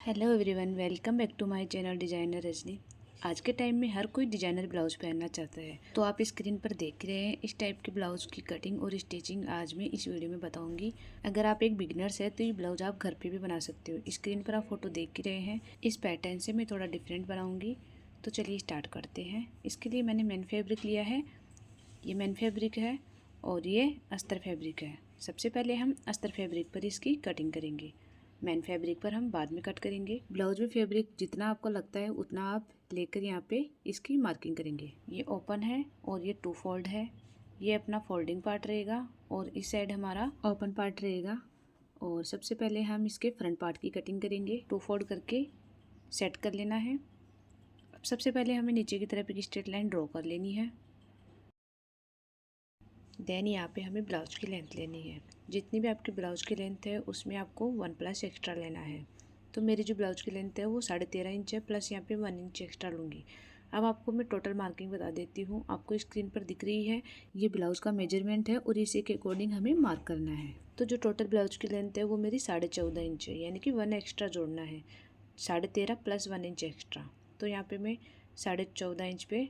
Hello everyone, welcome back to my channel designer Rajni. आज के time में हर कोई डिज़ाइनर ब्लाउज पहनना चाहता है, तो आप स्क्रीन पर देख रहे हैं इस टाइप के ब्लाउज की कटिंग और स्टिचिंग आज मैं इस वीडियो में बताऊंगी। अगर आप एक बिगिनर्स है तो ये ब्लाउज आप घर पे भी बना सकते हो। स्क्रीन पर आप फोटो देख रहे हैं, इस पैटर्न से मैं थोड़ा डिफरेंट बनाऊँगी। तो चलिए स्टार्ट करते हैं। इसके लिए मैंने मेन फैब्रिक लिया है, ये मेन फैब्रिक है और ये अस्तर फैब्रिक है। सबसे पहले हम अस्तर फैब्रिक पर इसकी कटिंग करेंगे, मेन फैब्रिक पर हम बाद में कट करेंगे। ब्लाउज में फैब्रिक जितना आपको लगता है उतना आप लेकर यहाँ पे इसकी मार्किंग करेंगे। ये ओपन है और ये 2 फोल्ड है। ये अपना फोल्डिंग पार्ट रहेगा और इस साइड हमारा ओपन पार्ट रहेगा। और सबसे पहले हम इसके फ्रंट पार्ट की कटिंग करेंगे। 2 फोल्ड करके सेट कर लेना है। अब सबसे पहले हमें नीचे की तरफ एक स्ट्रेट लाइन ड्रॉ कर लेनी है। देन यहाँ पे हमें ब्लाउज की लेंथ लेनी है। जितनी भी आपकी ब्लाउज की लेंथ है उसमें आपको 1 प्लस एक्स्ट्रा लेना है। तो मेरी जो ब्लाउज की लेंथ है वो 13.5 इंच है, प्लस यहाँ पे 1 इंच एक्स्ट्रा लूँगी। अब आपको मैं टोटल मार्किंग बता देती हूँ। आपको स्क्रीन पर दिख रही है, ये ब्लाउज का मेजरमेंट है और इसी के अकॉर्डिंग हमें मार्क करना है। तो जो टोटल ब्लाउज की लेंथ है वो मेरी 14.5 इंच है, यानी कि 1 एक्स्ट्रा जोड़ना है। 13.5 प्लस 1 इंच एक्स्ट्रा, तो यहाँ पे मैं 14.5 इंच पे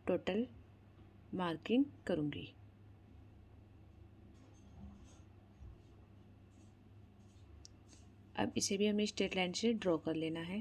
टोटल मार्किंग करूँगी। अब इसे भी हमें स्ट्रेट लाइन से ड्रॉ कर लेना है।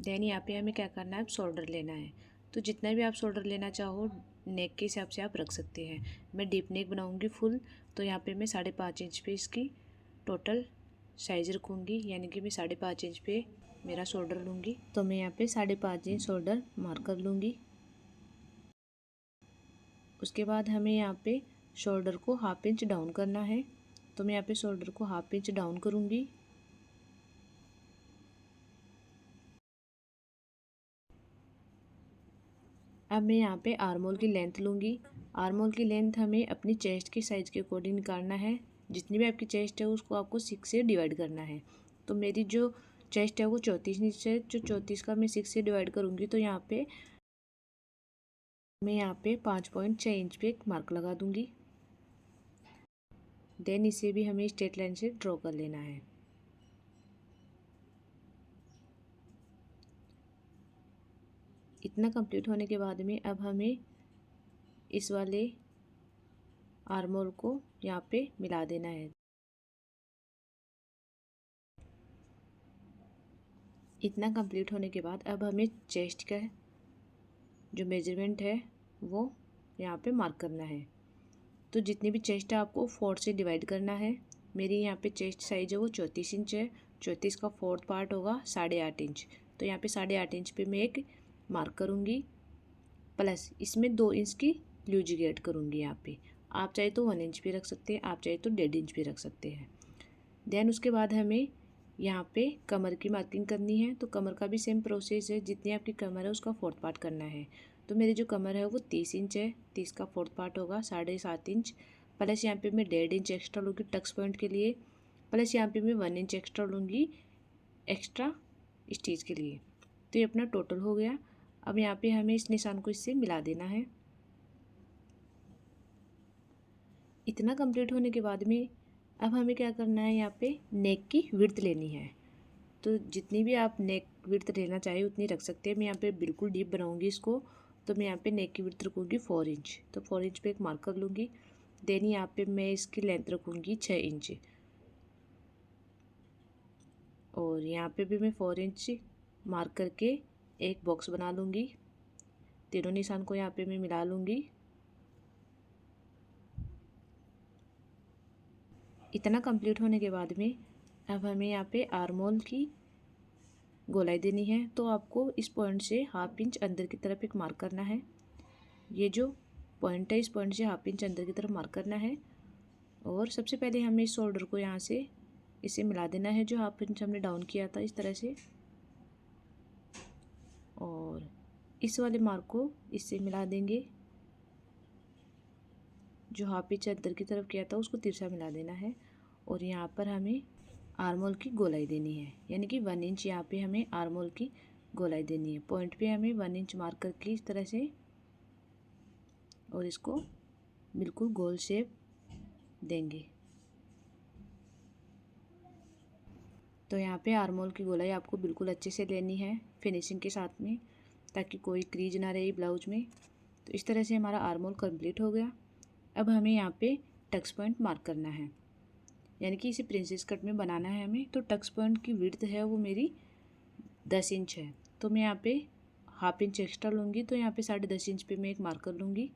देन यहाँ पे हमें क्या करना है, अब शोल्डर लेना है। तो जितना भी आप शोल्डर लेना चाहो नेक के हिसाब से आप रख सकते हैं। मैं डीप नेक बनाऊंगी फुल, तो यहाँ पे मैं 5.5 इंच पे इसकी टोटल साइज रखूँगी, यानी कि मैं 5.5 इंच पे मेरा शोल्डर लूँगी। तो मैं यहाँ पे 5.5 इंच शोल्डर मार्क कर लूँगी। उसके बाद हमें यहाँ पे शोल्डर को हाफ इंच डाउन करना है। तो मैं यहाँ पे शोल्डर को हाफ इंच डाउन करूँगी। अब मैं यहाँ पे आर्मोल की लेंथ लूँगी। आर्मोल की लेंथ हमें अपनी चेस्ट की साइज़ के अकॉर्डिंग निकालना है। जितनी भी आपकी चेस्ट है उसको आपको 6 से डिवाइड करना है। तो मेरी जो चेस्ट है वो 34 इंच है, जो 34 का मैं 6 से डिवाइड करूँगी। तो यहाँ पे मैं यहाँ पे 5.6 इंच पे एक मार्क लगा दूँगी। देन इसे भी हमें स्ट्रेट लाइन से ड्रॉ कर लेना है। इतना कंप्लीट होने के बाद में अब हमें इस वाले आर्मोल को यहाँ पे मिला देना है। इतना कंप्लीट होने के बाद अब हमें चेस्ट का जो मेजरमेंट है वो यहाँ पे मार्क करना है। तो जितनी भी चेस्ट है आपको 4 से डिवाइड करना है। मेरी यहाँ पे चेस्ट साइज है वो 34 इंच है। 34 का 4th पार्ट होगा 8.5 इंच। तो यहाँ पे 8.5 इंच पे मैं एक मार्क करूँगी, प्लस इसमें 2 इंच की लूजिंग ऐड करूँगी। यहाँ पे आप चाहे तो 1 इंच भी रख सकते हैं, आप चाहे तो 1.5 इंच भी रख सकते हैं। देन उसके बाद हमें यहाँ पे कमर की मार्किंग करनी है। तो कमर का भी सेम प्रोसेस है, जितनी आपकी कमर है उसका 4th पार्ट करना है। तो मेरी जो कमर है वो 30 इंच है। 30 का 4th पार्ट होगा 7.5 इंच, प्लस यहाँ पे मैं 1.5 इंच एक्स्ट्रा लूँगी टक्स पॉइंट के लिए, प्लस यहाँ पे मैं 1 इंच एक्स्ट्रा लूँगी एक्स्ट्रा स्टिच के लिए। तो ये अपना टोटल हो गया। अब यहाँ पे हमें इस निशान को इससे मिला देना है। इतना कंप्लीट होने के बाद में अब हमें क्या करना है, यहाँ पे नेक की विड्थ लेनी है। तो जितनी भी आप नेक विड्थ लेना चाहे उतनी रख सकते हैं। मैं यहाँ पे बिल्कुल डीप बनाऊंगी इसको, तो मैं यहाँ पे नेक की विड्थ रखूँगी 4 इंच। तो 4 इंच पे एक मार्क कर लूँगी। देन यहाँ पे मैं इसकी लेंथ रखूँगी 6 इंच, और यहाँ पे भी मैं 4 इंच मार्क करके एक बॉक्स बना लूँगी। तीनों निशान को यहाँ पे मैं मिला लूँगी। इतना कंप्लीट होने के बाद में अब हमें यहाँ पे आर्मोल की गोलाई देनी है। तो आपको इस पॉइंट से हाफ इंच अंदर की तरफ एक मार्क करना है। ये जो पॉइंट है इस पॉइंट से हाफ इंच अंदर की तरफ मार्क करना है। और सबसे पहले हमें इस शोल्डर को यहाँ से इसे मिला देना है, जो हाफ इंच हमने डाउन किया था इस तरह से। और इस वाले मार्क को इससे मिला देंगे, जो हाफ इंच अंदर की तरफ किया था उसको तिरछा मिला देना है। और यहाँ पर हमें आर्मोल की गोलाई देनी है, यानी कि 1 इंच यहाँ पे हमें आर्मोल की गोलाई देनी है। पॉइंट पे हमें 1 इंच मार्क करके इस तरह से, और इसको बिल्कुल गोल शेप देंगे। तो यहाँ पे आर्मोल की गोलाई आपको बिल्कुल अच्छे से लेनी है फिनिशिंग के साथ में, ताकि कोई क्रीज ना रहे ब्लाउज में। तो इस तरह से हमारा आर्मोल कंप्लीट हो गया। अब हमें यहाँ पे टक्स पॉइंट मार्क करना है, यानी कि इसे प्रिंसेस कट में बनाना है हमें। तो टक्स पॉइंट की विड्थ है वो मेरी 10 इंच है, तो मैं यहाँ पे हाफ इंच एक्स्ट्रा लूँगी। तो यहाँ पे 10.5 इंच पे मैं एक मार्कर लूँगी,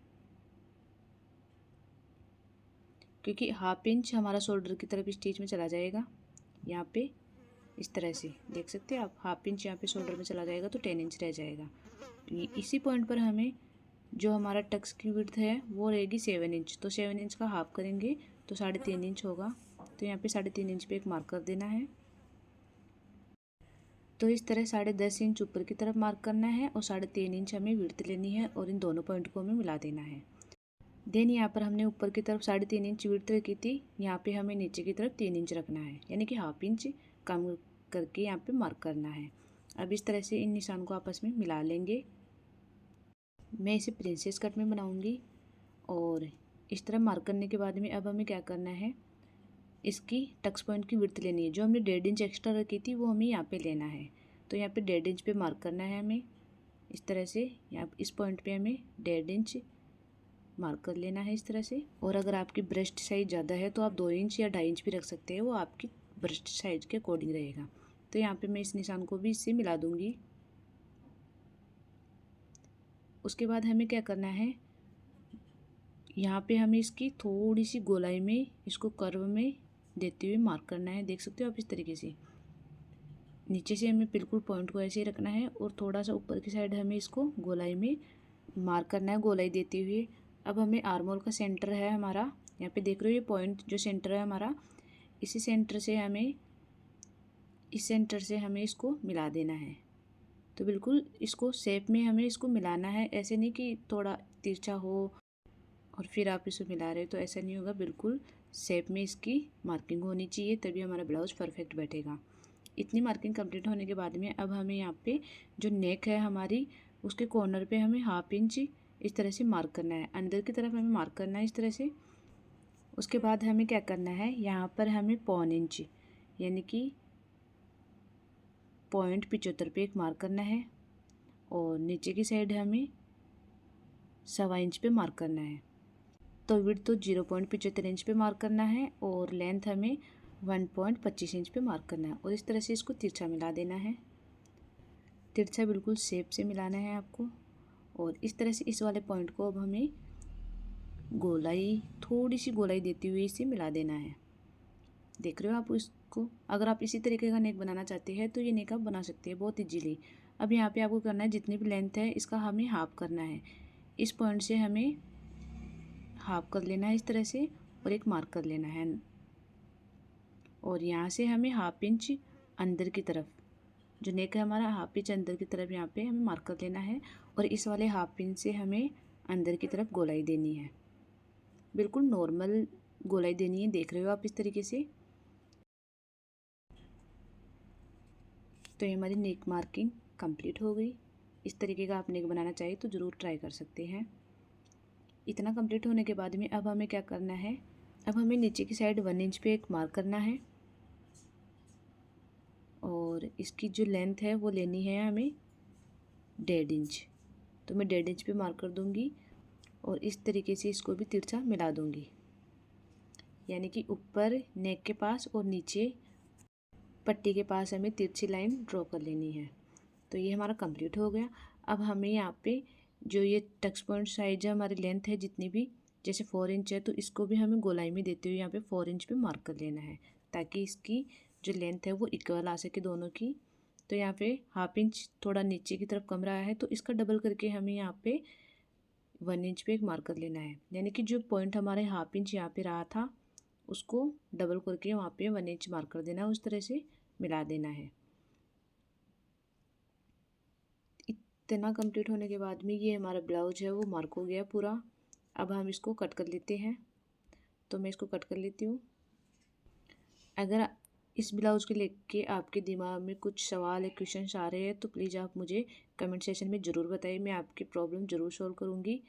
क्योंकि हाफ इंच हमारा शोल्डर की तरफ स्टिच में चला जाएगा। यहाँ पे इस तरह से देख सकते हैं आप, हाफ इंच यहाँ पे शोल्डर में चला जाएगा तो 10 इंच रह जाएगा। इसी पॉइंट पर हमें जो हमारा टक्स की विड्थ है वो रहेगी 7 इंच। तो 7 इंच का हाफ करेंगे तो 3.5 इंच होगा। तो यहाँ पे 3.5 इंच पे एक मार्क कर देना है। तो इस तरह 10.5 इंच ऊपर की तरफ मार्क करना है और 3.5 इंच हमें विड्थ लेनी है और इन दोनों पॉइंट को हमें मिला देना है। देन यहाँ पर हमने ऊपर की तरफ 3.5 इंच विड्थ रखी थी, यहाँ पे हमें नीचे की तरफ 3 इंच रखना है, यानी कि हाफ इंच कम करके यहाँ पे मार्क करना है। अब इस तरह से इन निशान को आपस में मिला लेंगे। मैं इसे प्रिंसेस कट में बनाऊंगी। और इस तरह मार्क करने के बाद में अब हमें क्या करना है, इसकी टक्स पॉइंट की विड्थ लेनी है। जो हमने 1.5 इंच एक्स्ट्रा रखी थी वो हमें यहाँ पे लेना है। तो यहाँ पे 1.5 इंच पे मार्क करना है हमें। इस तरह से यहाँ इस पॉइंट पे हमें 1.5 इंच मार्क कर लेना है इस तरह से। और अगर आपकी ब्रेस्ट साइज ज़्यादा है तो आप 2 इंच या 2.5 इंच भी रख सकते हैं, वो आपकी ब्रेस्ट साइज के अकॉर्डिंग रहेगा। तो यहाँ पे मैं इस निशान को भी इससे मिला दूँगी। उसके बाद हमें क्या करना है, यहाँ पे हमें इसकी थोड़ी सी गोलाई में इसको कर्व में देते हुए मार्क करना है। देख सकते हो आप इस तरीके से नीचे से हमें बिल्कुल पॉइंट को ऐसे ही रखना है और थोड़ा सा ऊपर की साइड हमें इसको गोलाई में मार्क करना है, गोलाई देते हुए। अब हमें आर्मोल का सेंटर है हमारा, यहाँ पे देख रहे हो ये पॉइंट जो सेंटर है हमारा, इसी सेंटर से हमें इस सेंटर से हमें इसको मिला देना है। तो बिल्कुल इसको शेप में हमें इसको मिलाना है, ऐसे नहीं कि थोड़ा तिरछा हो और फिर आप इसे मिला रहे हो, तो ऐसा नहीं होगा। बिल्कुल शेप में इसकी मार्किंग होनी चाहिए, तभी हमारा ब्लाउज परफेक्ट बैठेगा। इतनी मार्किंग कंप्लीट होने के बाद में अब हमें यहाँ पे जो नेक है हमारी, उसके कॉर्नर पे हमें हाफ इंच इस तरह से मार्क करना है, अंदर की तरफ हमें मार्क करना है इस तरह से। उसके बाद हमें क्या करना है, यहाँ पर हमें 1.25 इंच यानी कि 0.75 पे एक मार्क करना है और नीचे की साइड हमें 1.25 इंच पे मार्क करना है। तो विड्थ तो 0.75 इंच पे मार्क करना है और लेंथ हमें 1.25 इंच पे मार्क करना है। और इस तरह से इसको तिरछा मिला देना है, तिरछा बिल्कुल शेप से मिलाना है आपको। और इस तरह से इस वाले पॉइंट को अब हमें गोलाई, थोड़ी सी गोलाई देते हुए इसे मिला देना है। देख रहे हो आप इसको। अगर आप इसी तरीके का नेक बनाना चाहते हैं तो ये नेक आप बना सकते हैं बहुत इजीली। अब यहाँ पे आपको करना है, जितनी भी लेंथ है इसका हमें हाफ करना है। इस पॉइंट से हमें हाफ कर लेना है इस तरह से और एक मार्क कर लेना है। और यहाँ से हमें हाफ इंच अंदर की तरफ, जो नेक है हमारा, हाफ इंच अंदर की तरफ यहाँ पे हमें मार्क कर लेना है। और इस वाले हाफ इंच से हमें अंदर की तरफ गोलाई देनी है, बिल्कुल नॉर्मल गोलाई देनी है। देख रहे हो आप इस तरीके से। तो ये हमारी नेक मार्किंग कंप्लीट हो गई। इस तरीके का आप नेक बनाना चाहिए तो ज़रूर ट्राई कर सकते हैं। इतना कंप्लीट होने के बाद में अब हमें क्या करना है, अब हमें नीचे की साइड 1 इंच पे एक मार्क करना है और इसकी जो लेंथ है वो लेनी है हमें 1.5 इंच। तो मैं 1.5 इंच पे मार्क कर दूँगी और इस तरीके से इसको भी तिरछा मिला दूँगी, यानी कि ऊपर नेक के पास और नीचे पट्टी के पास हमें तिरछी लाइन ड्रॉ कर लेनी है। तो ये हमारा कंप्लीट हो गया। अब हमें यहाँ पे जो ये टक्स पॉइंट साइज है हमारी, लेंथ है जितनी भी, जैसे 4 इंच है तो इसको भी हमें गोलाई में देते हुए यहाँ पे 4 इंच पे मार्क कर लेना है, ताकि इसकी जो लेंथ है वो इक्वल आ सके दोनों की। तो यहाँ पे हाफ इंच थोड़ा नीचे की तरफ कम रहा है तो इसका डबल करके हमें यहाँ पे 1 इंच पे एक मार्क कर लेना है, यानी कि जो पॉइंट हमारे हाफ इंच यहाँ पे रहा था उसको डबल करके वहाँ पे 1 इंच मार्क कर देना है, उस तरह से मिला देना है। इतना कंप्लीट होने के बाद में ये हमारा ब्लाउज है वो मार्क हो गया पूरा। अब हम इसको कट कर लेते हैं। तो मैं इसको कट कर लेती हूँ। अगर इस ब्लाउज के लेके आपके दिमाग में कुछ सवाल या क्वेश्चन आ रहे हैं तो प्लीज़ आप मुझे कमेंट सेक्शन में ज़रूर बताइए, मैं आपकी प्रॉब्लम ज़रूर सॉल्व करूँगी।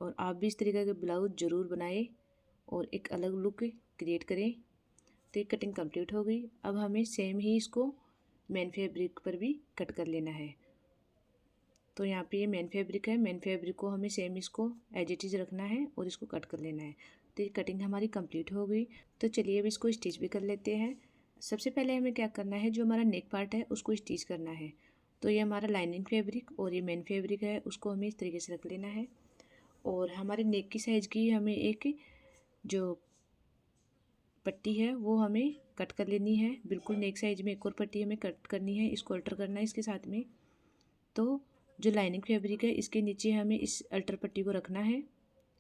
और आप भी इस तरीके के ब्लाउज ज़रूर बनाएं और एक अलग लुक क्रिएट करें। तो ये कटिंग कंप्लीट हो गई। अब हमें सेम ही इसको मेन फैब्रिक पर भी कट कर लेना है। तो यहाँ पे ये मेन फैब्रिक है, मेन फैब्रिक को हमें सेम इसको एज इट इज़ रखना है और इसको कट कर लेना है। तो ये कटिंग हमारी कंप्लीट हो गई। तो चलिए अब इसको स्टिच भी कर लेते हैं। सबसे पहले हमें क्या करना है, जो हमारा नेक पार्ट है उसको स्टिच करना है। तो ये हमारा लाइनिंग फैब्रिक और ये मेन फैब्रिक है, उसको हमें इस तरीके से रख लेना है। और हमारे नेक की साइज़ की हमें एक जो पट्टी है वो हमें कट कर लेनी है। बिल्कुल नेक साइज में एक और पट्टी हमें कट करनी है, इसको अल्टर करना है इसके साथ में। तो जो लाइनिंग फैब्रिक है इसके नीचे हमें इस अल्टर पट्टी को रखना है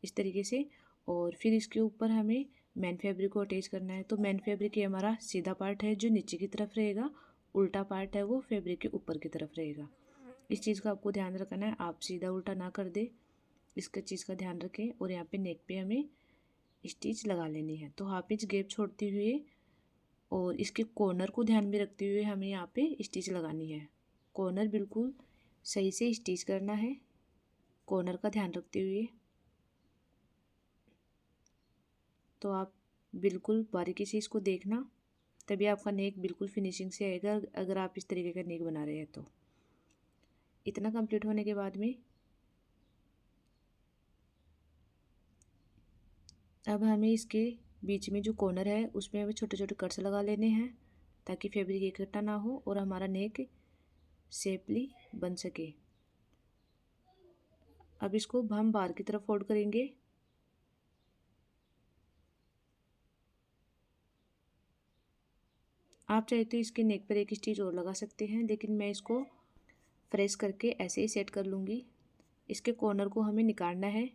इस तरीके से, और फिर इसके ऊपर हमें मेन फैब्रिक को अटैच करना है। तो मेन फैब्रिक ये हमारा सीधा पार्ट है जो नीचे की तरफ रहेगा, उल्टा पार्ट है वो फैब्रिक के ऊपर की तरफ रहेगा। इस चीज़ का आपको ध्यान रखना है, आप सीधा उल्टा ना कर दे, इसका चीज़ का ध्यान रखें। और यहाँ पे नेक पे हमें स्टिच लगा लेनी है। तो हाफ इंच गैप छोड़ते हुए और इसके कॉर्नर को ध्यान में रखते हुए हमें यहाँ पे स्टिच लगानी है। कॉर्नर बिल्कुल सही से स्टिच करना है, कॉर्नर का ध्यान रखते हुए। तो आप बिल्कुल बारीकी से इसको देखना, तभी आपका नेक बिल्कुल फिनिशिंग से आएगा। अगर आप इस तरीके का नेक बना रहे हैं तो इतना कंप्लीट होने के बाद में अब हमें इसके बीच में जो कॉर्नर है उसमें हमें छोटे छोटे कट्स लगा लेने हैं ताकि फैब्रिक इकट्ठा ना हो और हमारा नेक शेपली बन सके। अब इसको हम बाहर की तरफ फोल्ड करेंगे। आप चाहे तो इसके नेक पर एक स्टिच और लगा सकते हैं, लेकिन मैं इसको फ्रेश करके ऐसे ही सेट कर लूँगी। इसके कॉर्नर को हमें निकालना है।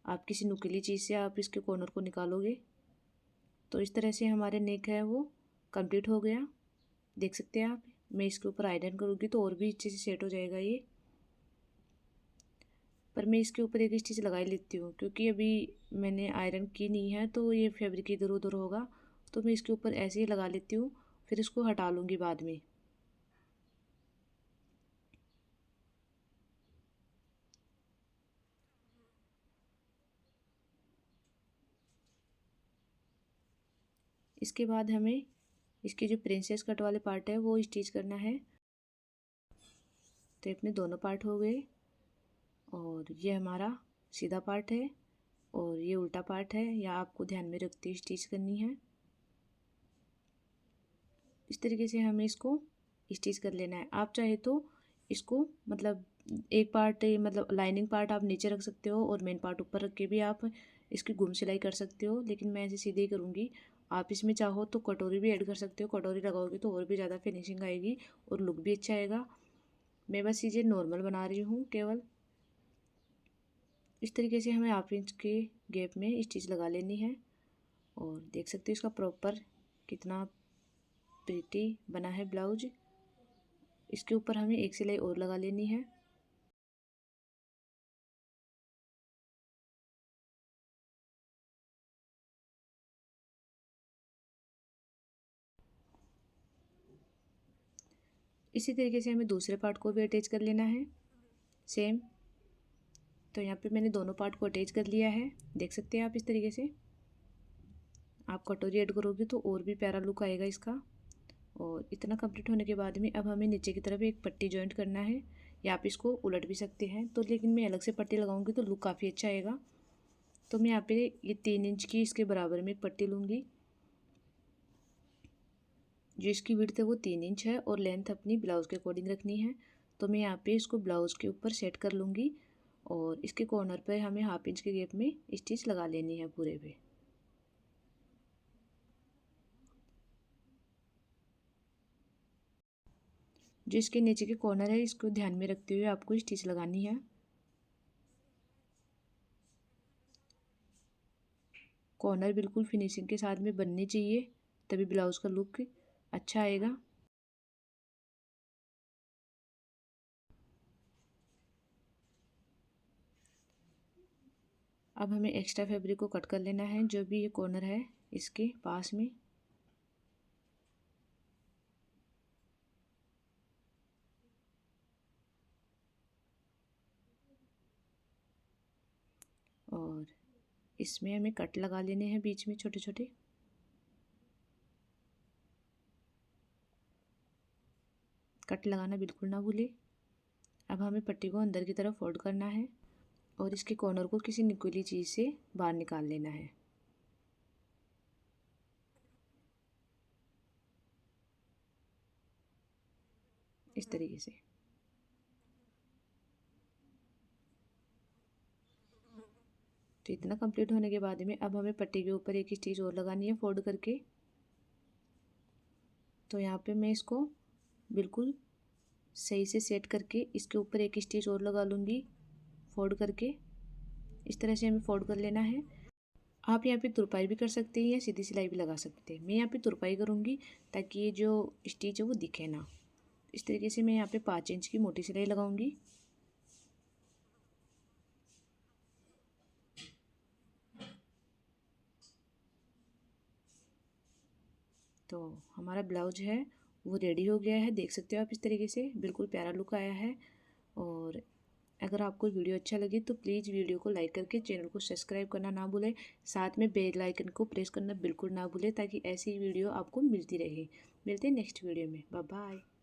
आप किसी नुकीली चीज़ से आप इसके कॉर्नर को निकालोगे तो इस तरह से हमारे नेक है वो कंप्लीट हो गया। देख सकते हैं आप। मैं इसके ऊपर आयरन करूँगी तो और भी अच्छे से सेट हो जाएगा ये, पर मैं इसके ऊपर एक स्टिच लगा ही लेती हूँ क्योंकि अभी मैंने आयरन की नहीं है तो ये फैब्रिक इधर उधर होगा। तो मैं इसके ऊपर ऐसे ही लगा लेती हूँ, फिर इसको हटा लूँगी बाद में। इसके बाद हमें इसके जो प्रिंसेस कट वाले पार्ट है वो स्टिच करना है। तो अपने दोनों पार्ट हो गए और ये हमारा सीधा पार्ट है और ये उल्टा पार्ट है, या आपको ध्यान में रखते हुए स्टिच करनी है। इस तरीके से हमें इसको स्टिच कर लेना है। आप चाहे तो इसको मतलब एक पार्ट मतलब लाइनिंग पार्ट आप नीचे रख सकते हो और मेन पार्ट ऊपर रख के भी आप इसकी गुम सिलाई कर सकते हो, लेकिन मैं ऐसे सीधे ही करूँगी। आप इसमें चाहो तो कटोरी भी ऐड कर सकते हो, कटोरी लगाओगे तो और भी ज़्यादा फिनिशिंग आएगी और लुक भी अच्छा आएगा। मैं बस चीज़ें नॉर्मल बना रही हूँ केवल। इस तरीके से हमें हाफ इंच के गैप में स्टिच लगा लेनी है और देख सकते हो इसका प्रॉपर कितना प्रीटी बना है ब्लाउज। इसके ऊपर हमें एक सिलाई और लगा लेनी है। इसी तरीके से हमें दूसरे पार्ट को भी अटैच कर लेना है सेम। तो यहाँ पे मैंने दोनों पार्ट को अटैच कर लिया है, देख सकते हैं आप। इस तरीके से आप कटोरी ऐड करोगे तो और भी प्यारा लुक आएगा इसका। और इतना कंप्लीट होने के बाद में अब हमें नीचे की तरफ एक पट्टी जॉइंट करना है, या आप इसको उलट भी सकते हैं। तो लेकिन मैं अलग से पट्टी लगाऊंगी तो लुक काफ़ी अच्छा आएगा। तो मैं यहाँ पे ये 3 इंच की इसके बराबर में एक पट्टी लूँगी। जो इसकी विड्थ है वो 3 इंच है और लेंथ अपनी ब्लाउज़ के अकॉर्डिंग रखनी है। तो मैं यहाँ पे इसको ब्लाउज़ के ऊपर सेट कर लूँगी और इसके कॉर्नर पर हमें हाफ इंच के गैप में स्टिच लगा लेनी है पूरे पे। जो इसके नीचे के कॉर्नर है इसको ध्यान में रखते हुए आपको स्टिच लगानी है। कॉर्नर बिल्कुल फिनिशिंग के साथ में बननी चाहिए, तभी ब्लाउज़ का लुक अच्छा आएगा। अब हमें एक्स्ट्रा फैब्रिक को कट कर लेना है, जो भी ये कॉर्नर है इसके पास में। इसमें हमें कट लगा लेने हैं बीच में छोटे छोटे। कट लगाना बिल्कुल ना भूले। अब हमें पट्टी को अंदर की तरफ फोल्ड करना है और इसके कॉर्नर को किसी नुकीली चीज़ से बाहर निकाल लेना है। इस तरीके से। तो इतना कंप्लीट होने के बाद में अब हमें पट्टी के ऊपर एक स्टिच और लगानी है फोल्ड करके। तो यहाँ पे मैं इसको बिल्कुल सही से सेट करके इसके ऊपर एक स्टिच और लगा लूँगी फोल्ड करके। इस तरह से हमें फोल्ड कर लेना है। आप यहाँ पे तुरपाई भी कर सकते हैं या सीधी सिलाई भी लगा सकते हैं। मैं यहाँ पे तुरपाई करूँगी ताकि ये जो स्टिच है वो दिखे ना। इस तरीके से मैं यहाँ पे 5 इंच की मोटी सिलाई लगाऊंगी। तो हमारा ब्लाउज है वो रेडी हो गया है, देख सकते हो आप। इस तरीके से बिल्कुल प्यारा लुक आया है। और अगर आपको वीडियो अच्छा लगे तो प्लीज़ वीडियो को लाइक करके चैनल को सब्सक्राइब करना ना भूलें। साथ में बेल आइकन को प्रेस करना बिल्कुल ना भूलें ताकि ऐसी वीडियो आपको मिलती रहे। मिलते हैं नेक्स्ट वीडियो में। Bye bye.